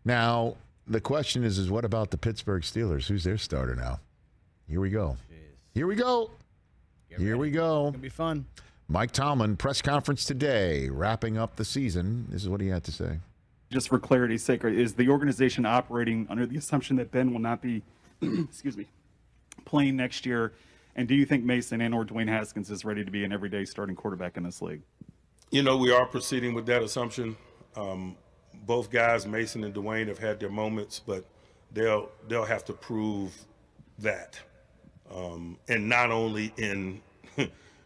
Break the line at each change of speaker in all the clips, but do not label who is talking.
Now, the question is what about the Pittsburgh Steelers? Who's their starter now? Here we go. Here we go. Here we go.
It's going to be fun.
Mike Tomlin, press conference today, wrapping up the season. This is what he had to say.
Just for clarity's sake, is the organization operating under the assumption that Ben will not be, playing next year? And do you think Mason and or Dwayne Haskins is ready to be an everyday starting quarterback in this league?
We are proceeding with that assumption. Both guys, Mason and Dwayne, have had their moments, but they'll have to prove that, and not only in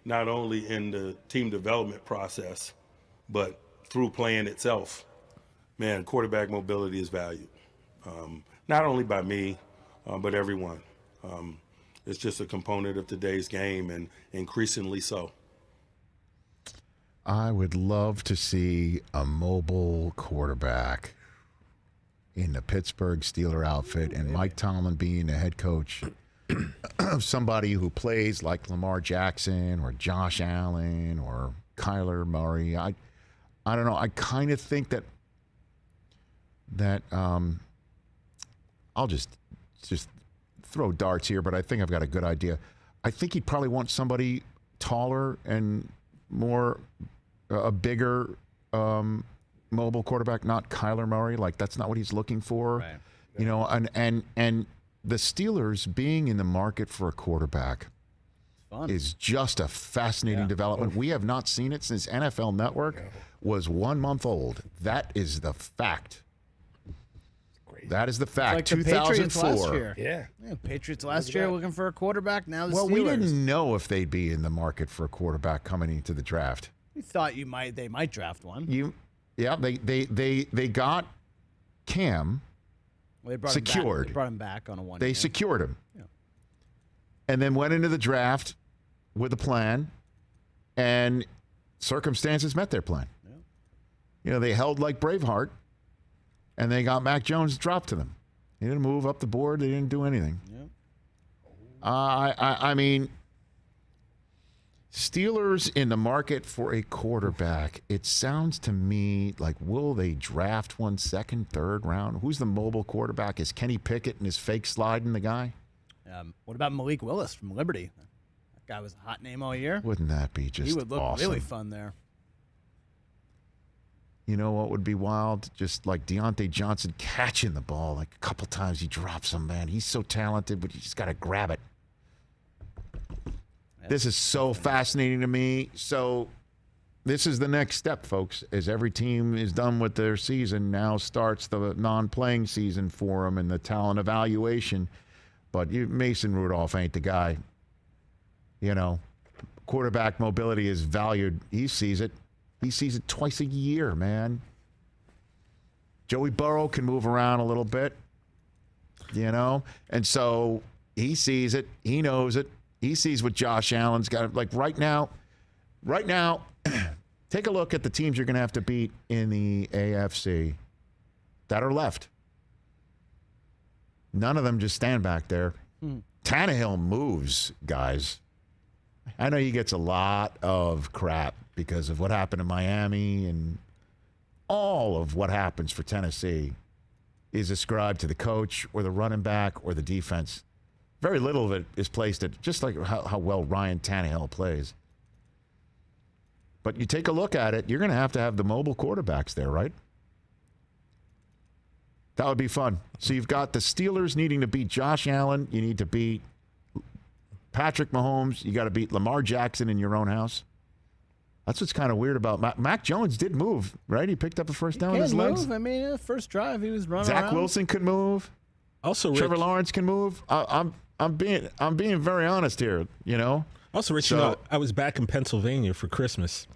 the team development process, but through playing itself. Man, quarterback mobility is valued, not only by me, but everyone. It's just a component of today's game, and increasingly so.
I would love to see a mobile quarterback in the Pittsburgh Steeler outfit and Mike Tomlin being the head coach of somebody who plays like Lamar Jackson or Josh Allen or Kyler Murray. I don't know. I kind of think that I'll just throw darts here, but I think I've got a good idea. I think he'd probably want somebody taller and more a bigger mobile quarterback, not Kyler Murray. Like, that's not what he's looking for.
Right.
And the Steelers being in the market for a quarterback is just a fascinating development. We have not seen it since NFL Network was 1 month old. That is the fact. That is the fact.
Like the
2004.
Patriots last year.
Yeah.
Patriots last year looking for a quarterback. Now the
Well,
Steelers.
we didn't know if they'd be in the market for a quarterback coming into the draft.
We thought they might draft one.
They got Cam
Well, they brought
secured.
They brought him back on a one.
They secured him. Yeah. And then went into the draft with a plan, and circumstances met their plan. Yeah. They held like Braveheart, and they got Mac Jones dropped to them. They didn't move up the board. They didn't do anything.
Yeah.
I mean, Steelers in the market for a quarterback. It sounds to me like, will they draft one second, third round? Who's the mobile quarterback? Is Kenny Pickett and his fake sliding the guy?
What about Malik Willis from Liberty? That guy was a hot name all year.
Wouldn't that be just
He would look
awesome?
really fun there.
You know what would be wild? Just like Deontay Johnson catching the ball. Like a couple times he drops him, man. He's so talented, but you just got to grab it. This is so fascinating to me. So this is the next step, folks. As every team is done with their season, now starts the non-playing season for them and the talent evaluation. But Mason Rudolph ain't the guy. Quarterback mobility is valued. He sees it. He sees it twice a year, man. Joey Burrow can move around a little bit, and so he sees it. He knows it. He sees what Josh Allen's got. Like right now, take a look at the teams you're going to have to beat in the AFC that are left. None of them just stand back there. Tannehill moves, guys. I know he gets a lot of crap because of what happened in Miami, and all of what happens for Tennessee is ascribed to the coach or the running back or the defense. Very little of it is placed at just like how well Ryan Tannehill plays. But you take a look at it, you're going to have the mobile quarterbacks there, right? That would be fun. So you've got the Steelers needing to beat Josh Allen. You need to beat Patrick Mahomes. You got to beat Lamar Jackson in your own house. That's what's kind of weird about Mac Jones did move, right? He picked up a first down with his legs.
I mean, first drive he was running around.
Zach Wilson could move.
Also, Rich,
Trevor Lawrence can move. I'm being very honest here,
Also, Rich, I was back in Pennsylvania for Christmas.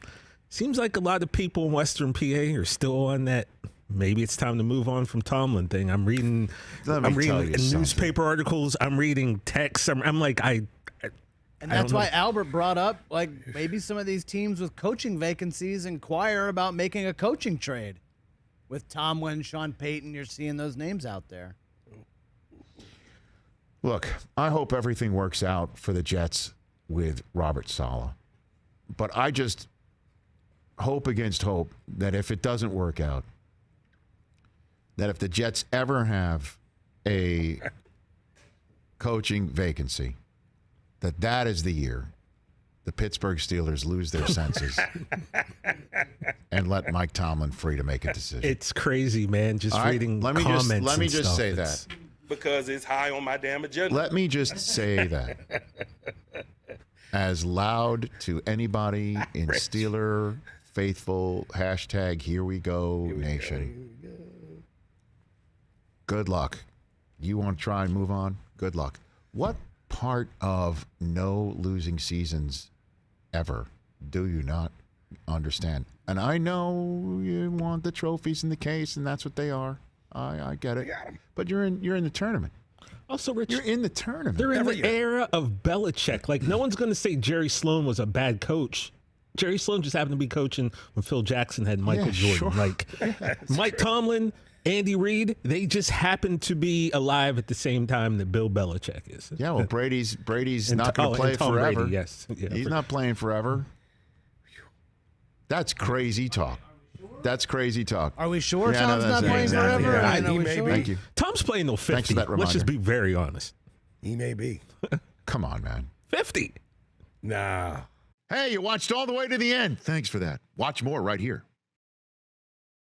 Seems like a lot of people in Western PA are still on that. Maybe it's time to move on from Tomlin thing. I'm reading newspaper articles. I'm reading texts. I'm like,
and that's why Albert brought up, like, maybe some of these teams with coaching vacancies inquire about making a coaching trade. With Tomlin, Sean Payton, you're seeing those names out there.
Look, I hope everything works out for the Jets with Robert Saleh. But I just hope against hope that if it doesn't work out, that if the Jets ever have a coaching vacancy, that is the year the Pittsburgh Steelers lose their senses and let Mike Tomlin free to make a decision.
It's crazy, man. Just reading comments.
Let me
and
just
stuff.
say that.
Because it's high on my damn agenda.
Let me just say that. As loud to anybody in Steeler faithful hashtag Here We Go Nation. Good luck. You want to try and move on? Good luck. What part of no losing seasons ever do you not understand? And I know you want the trophies in the case, and that's what they are. I get it. But you're in the tournament.
Also, Rich,
You're in the tournament.
they're in the era of Belichick. Like, no one's going to say Jerry Sloan was a bad coach. Jerry Sloan just happened to be coaching when Phil Jackson had Michael Jordan.
Sure.
Like, Mike Tomlin, Andy Reid, they just happen to be alive at the same time that Bill Belichick is.
Yeah, well, Brady's not going to play
Tom
forever.
Brady, yes. Yeah,
He's not playing forever. That's crazy talk. That's crazy talk.
Are we sure
Yeah,
Tom's
no,
not
that's
playing
exactly
forever?
right.
Are
He
we
may
sure?
be.
Thank you.
Tom's playing till 50.
Thanks for that
Let's just
reminder.
be very honest.
He may be.
Come on, man.
50.
Nah.
Hey, you watched all the way to the end. Thanks for that. Watch more right here.